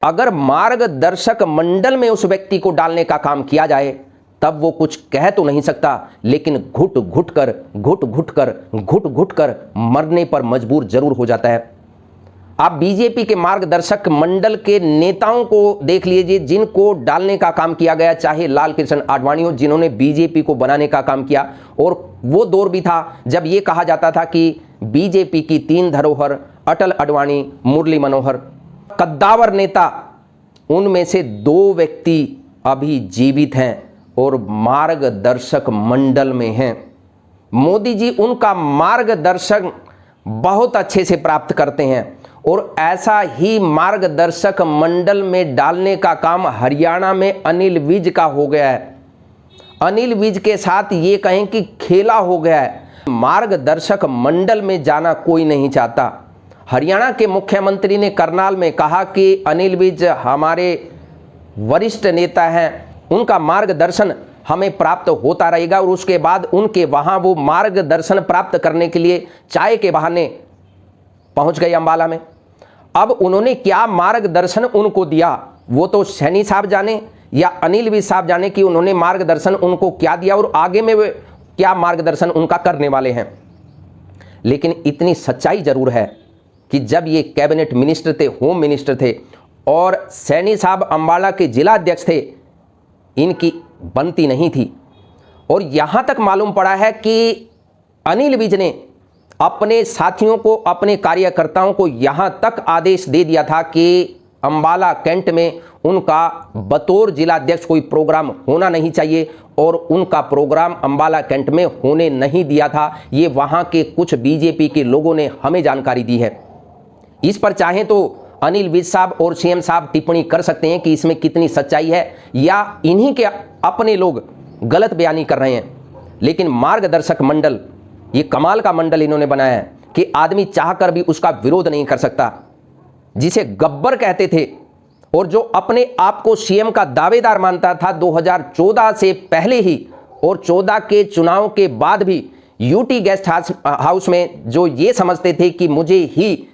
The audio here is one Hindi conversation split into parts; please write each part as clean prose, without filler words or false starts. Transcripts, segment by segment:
अगर मार्गदर्शक मंडल में उस व्यक्ति को डालने का काम किया जाए तब वो कुछ कह तो नहीं सकता, लेकिन घुट घुट कर मरने पर मजबूर जरूर हो जाता है। आप बीजेपी के मार्गदर्शक मंडल के नेताओं को देख लीजिए जिनको डालने का काम किया गया, चाहे लाल कृष्ण आडवाणी हो जिन्होंने बीजेपी को बनाने का काम किया। और वो दौर भी था जब ये कहा जाता था कि बीजेपी की 3 धरोहर अटल, आडवाणी, मुरली मनोहर, कद्दावर नेता, उनमें से 2 व्यक्ति अभी जीवित हैं और मार्गदर्शक मंडल में हैं। मोदी जी उनका मार्गदर्शन बहुत अच्छे से प्राप्त करते हैं और ऐसा ही मार्गदर्शक मंडल में डालने का काम हरियाणा में अनिल विज का हो गया है। अनिल विज के साथ ये कहें कि खेला हो गया है। मार्गदर्शक मंडल में जाना कोई नहीं चाहता। हरियाणा के मुख्यमंत्री ने करनाल में कहा कि अनिल विज हमारे वरिष्ठ नेता हैं, उनका मार्गदर्शन हमें प्राप्त होता रहेगा। और उसके बाद उनके वहाँ वो मार्गदर्शन प्राप्त करने के लिए चाय के बहाने पहुँच गए अम्बाला में। अब उन्होंने क्या मार्गदर्शन उनको दिया वो तो सैनी साहब जाने या अनिल विज साहब जाने कि उन्होंने मार्गदर्शन उनको क्या दिया और आगे में वे क्या मार्गदर्शन उनका करने वाले हैं। लेकिन इतनी सच्चाई जरूर है कि जब ये कैबिनेट मिनिस्टर थे, होम मिनिस्टर थे और सैनी साहब अम्बाला के जिला अध्यक्ष थे, इनकी बनती नहीं थी। और यहाँ तक मालूम पड़ा है कि अनिल विज ने अपने साथियों को, अपने कार्यकर्ताओं को यहाँ तक आदेश दे दिया था कि अम्बाला कैंट में उनका बतौर जिला अध्यक्ष कोई प्रोग्राम होना नहीं चाहिए और उनका प्रोग्राम अम्बाला कैंट में होने नहीं दिया था। ये वहाँ के कुछ बीजेपी के लोगों ने हमें जानकारी दी है। इस पर चाहें तो अनिल विज साहब और सीएम साहब टिप्पणी कर सकते हैं कि इसमें कितनी सच्चाई है या इन्हीं के अपने लोग गलत बयानी कर रहे हैं। लेकिन मार्गदर्शक मंडल, ये कमाल का मंडल इन्होंने बनाया है कि आदमी चाहकर भी उसका विरोध नहीं कर सकता। जिसे गब्बर कहते थे और जो अपने आप को सीएम का दावेदार मानता था 2014 से पहले ही और 14 के चुनाव के बाद भी यूटी गेस्ट हाउस में जो ये समझते थे कि मुझे ही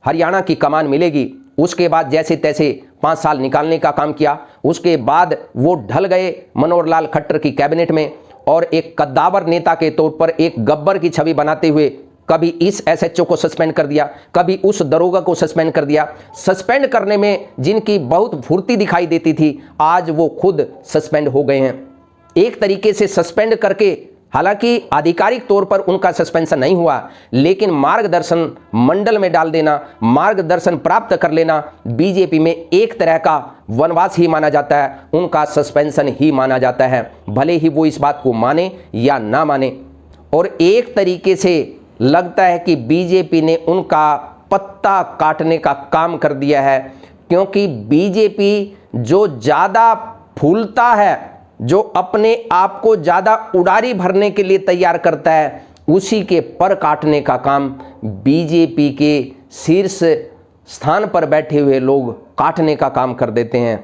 हरियाणा की कमान मिलेगी, उसके बाद जैसे तैसे 5 साल निकालने का काम किया। उसके बाद वो ढल गए मनोहर लाल खट्टर की कैबिनेट में और एक कद्दावर नेता के तौर पर एक गब्बर की छवि बनाते हुए कभी इस एसएचओ को सस्पेंड कर दिया, कभी उस दरोगा को सस्पेंड कर दिया। सस्पेंड करने में जिनकी बहुत फुर्ती दिखाई देती थी, आज वो खुद सस्पेंड हो गए हैं। एक तरीके से सस्पेंड करके, हालांकि आधिकारिक तौर पर उनका सस्पेंशन नहीं हुआ, लेकिन मार्गदर्शन मंडल में डाल देना, मार्गदर्शन प्राप्त कर लेना बीजेपी में एक तरह का वनवास ही माना जाता है, उनका सस्पेंशन ही माना जाता है, भले ही वो इस बात को माने या ना माने। और एक तरीके से लगता है कि बीजेपी ने उनका पत्ता काटने का काम कर दिया है, क्योंकि बीजेपी जो ज़्यादा फूलता है, जो अपने आप को ज़्यादा उड़ारी भरने के लिए तैयार करता है, उसी के पर काटने का काम बीजेपी के शीर्ष स्थान पर बैठे हुए लोग काटने का काम कर देते हैं।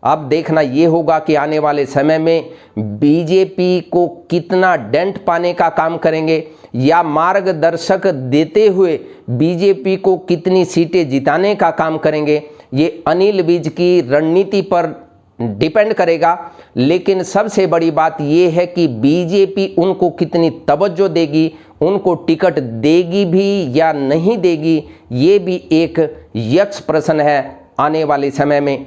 अब देखना ये होगा कि आने वाले समय में बीजेपी को कितना डेंट पाने का काम करेंगे या मार्गदर्शक देते हुए बीजेपी को कितनी सीटें जिताने का काम करेंगे। ये अनिल विज की रणनीति पर डिपेंड करेगा। लेकिन सबसे बड़ी बात यह है कि बीजेपी उनको कितनी तवज्जो देगी, उनको टिकट देगी भी या नहीं देगी, ये भी एक यक्ष प्रश्न है आने वाले समय में।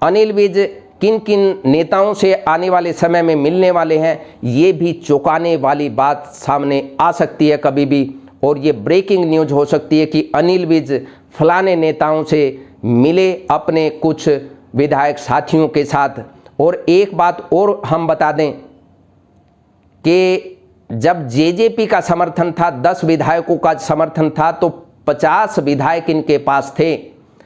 अनिल विज किन किन नेताओं से आने वाले समय में मिलने वाले हैं, ये भी चौंकाने वाली बात सामने आ सकती है कभी भी। और ये ब्रेकिंग न्यूज हो सकती है कि अनिल विज फलाने नेताओं से मिले अपने कुछ विधायक साथियों के साथ। और एक बात और हम बता दें कि जब जेजेपी का समर्थन था, 10 विधायकों का समर्थन था, तो 50 विधायक इनके पास थे,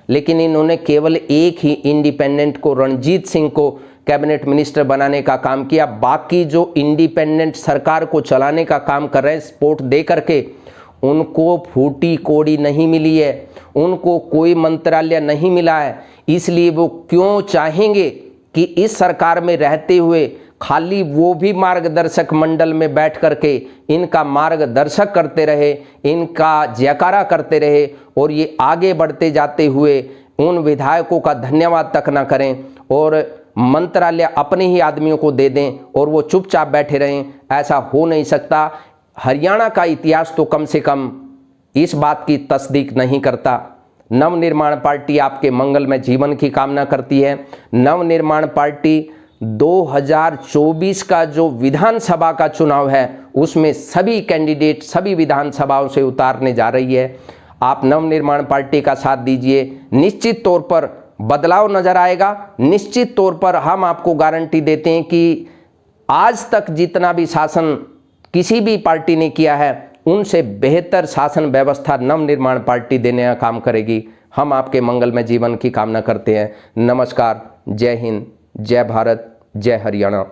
लेकिन इन्होंने केवल एक ही इंडिपेंडेंट को, रणजीत सिंह को कैबिनेट मिनिस्टर बनाने का काम किया। बाकी जो इंडिपेंडेंट सरकार को चलाने का काम कर रहे हैं सपोर्ट दे करके, उनको फूटी कोड़ी नहीं मिली है, उनको कोई मंत्रालय नहीं मिला है। इसलिए वो क्यों चाहेंगे कि इस सरकार में रहते हुए खाली वो भी मार्गदर्शक मंडल में बैठ करके इनका मार्गदर्शक करते रहे, इनका जयकारा करते रहे और ये आगे बढ़ते जाते हुए उन विधायकों का धन्यवाद तक ना करें और मंत्रालय अपने ही आदमियों को दे दें और वो चुपचाप बैठे रहें, ऐसा हो नहीं सकता। हरियाणा का इतिहास तो कम से कम इस बात की तस्दीक नहीं करता। नवनिर्माण पार्टी आपके मंगलमय जीवन की कामना करती है। नवनिर्माण पार्टी 2024 का जो विधानसभा का चुनाव है उसमें सभी कैंडिडेट सभी विधानसभाओं से उतारने जा रही है। आप नवनिर्माण पार्टी का साथ दीजिए, निश्चित तौर पर बदलाव नजर आएगा। निश्चित तौर पर हम आपको गारंटी देते हैं कि आज तक जितना भी शासन किसी भी पार्टी ने किया है उनसे बेहतर शासन व्यवस्था नवनिर्माण पार्टी देने का काम करेगी। हम आपके मंगलमय जीवन की कामना करते हैं। नमस्कार, जय हिंद, जय भारत, जय हरियाणा।